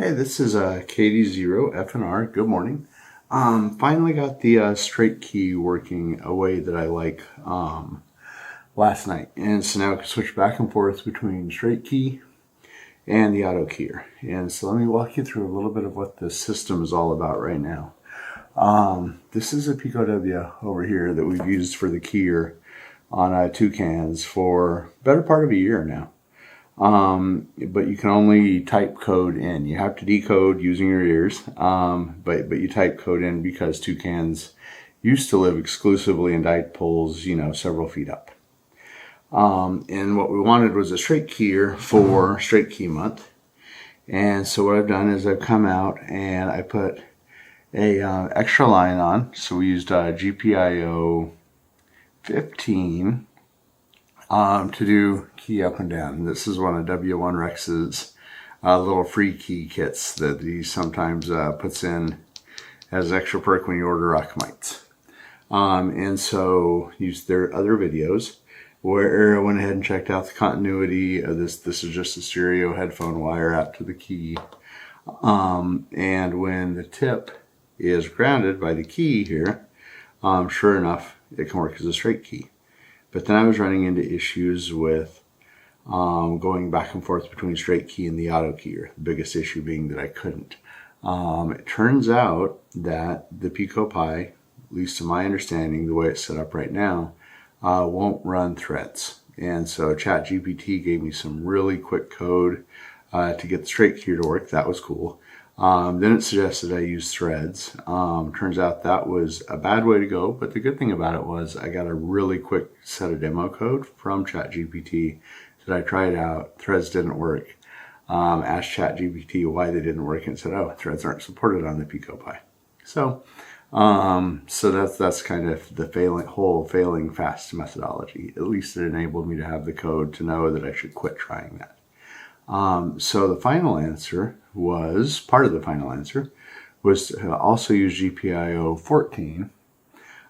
Hey, this is KD0FNR. Good morning. Finally got the straight key working a way that I like last night. And so now I can switch back and forth between straight key and the auto keyer. And so let me walk you through a little bit of what this system is all about right now. This is a Pico-W over here that we've used for the keyer on TouCans for the better part of a year now. But you can only type code in. You have to decode using your ears, but you type code in because toucans used to live exclusively in dike poles, several feet up. And what we wanted was a straight keyer for straight key month. And so what I've done is I've come out and I put a extra line on. So we used GPIO 15 to do key up and down. And this is one of W1 Rex's little free key kits that he sometimes puts in as extra perk when you order Akamaites. And so used their other videos where I went ahead and checked out the continuity of this. This is just a stereo headphone wire out to the key. And when the tip is grounded by the key here, sure enough, it can work as a straight key. But then I was running into issues with going back and forth between straight key and the auto keyer. The biggest issue being that I couldn't. It turns out that the Pico Pi, at least to my understanding, the way it's set up right now, won't run threads. And so ChatGPT gave me some really quick code to get the straight keyer to work. That was cool. Then it suggested I use threads. Turns out that was a bad way to go, but the good thing about it was I got a really quick set of demo code from ChatGPT that I tried out. Threads didn't work. Asked ChatGPT why they didn't work and said, oh, threads aren't supported on the Pico Pi. So that's kind of the failing fast methodology. At least it enabled me to have the code to know that I should quit trying that. So the final answer was, part of the final answer, was to also use GPIO 14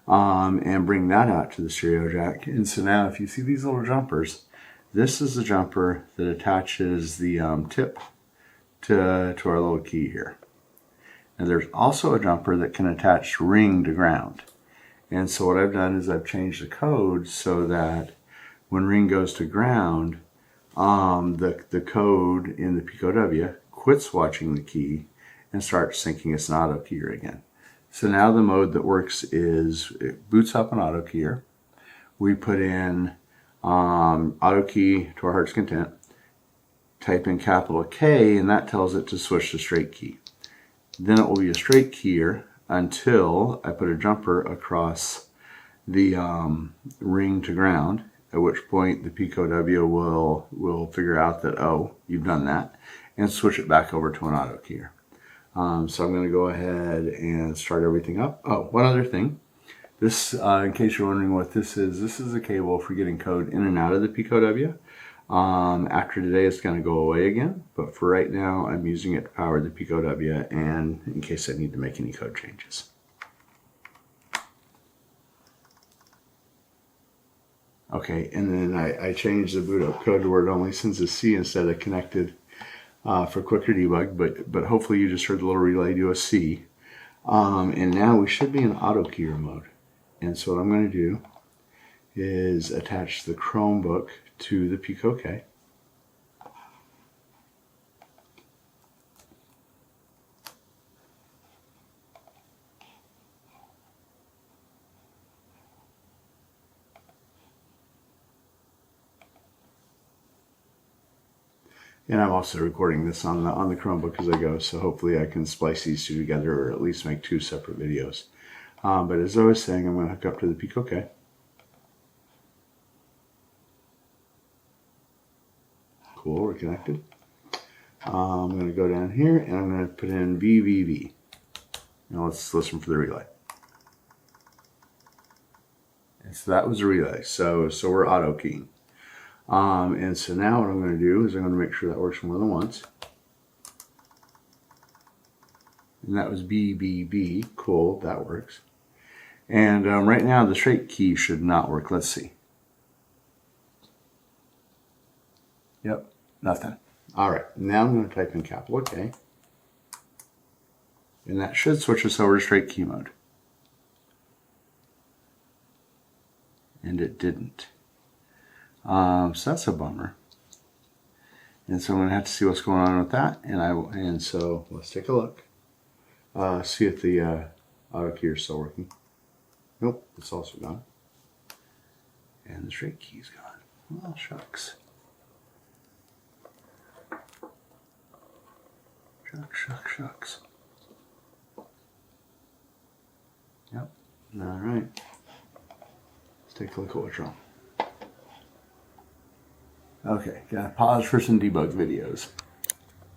and bring that out to the stereo jack. And so now if you see these little jumpers, this is the jumper that attaches the tip to our little key here. And there's also a jumper that can attach ring to ground. And so what I've done is I've changed the code so that when ring goes to ground, the code in the Pico-W quits watching the key and starts thinking it's an auto keyer again. So now the mode that works is it boots up an auto keyer. We put in auto key to our heart's content, type in capital K, and that tells it to switch to straight key. Then it will be a straight keyer until I put a jumper across the ring to ground, at which point the Pico-W will figure out that, oh, you've done that, and switch it back over to an auto keyer. So I'm going to go ahead and start everything up. Oh, one other thing. This, in case you're wondering what this is a cable for getting code in and out of the Pico-W. After today, it's going to go away again, but for right now, I'm using it to power the Pico-W and in case I need to make any code changes. Okay, and then I changed the boot up code to where it only sends a C instead of connected for quicker debug, but hopefully you just heard the little relay do a C. And now we should be in auto keyer mode. And so what I'm going to do is attach the Chromebook to the Pico K. And I'm also recording this on the Chromebook as I go, so hopefully I can splice these two together or at least make two separate videos. But as I was saying, I'm going to hook up to the Pico K. Cool, we're connected. I'm going to go down here and I'm going to put in VVV. Now let's listen for the relay. And so that was the relay. So we're auto keying. And so now what I'm going to do is I'm going to make sure that works more than once. And that was B, B, B. Cool, that works. And right now the straight key should not work. Let's see. Yep, nothing. All right, now I'm going to type in capital K. And that should switch us over to straight key mode. And it didn't. So that's a bummer. And so I'm going to have to see what's going on with that. And so let's take a look. See if the auto key is still working. Nope, it's also gone. And the straight key's gone. Well, shucks. Shucks. Yep. All right. Let's take a look at what's wrong. Okay, gotta pause for some debug videos.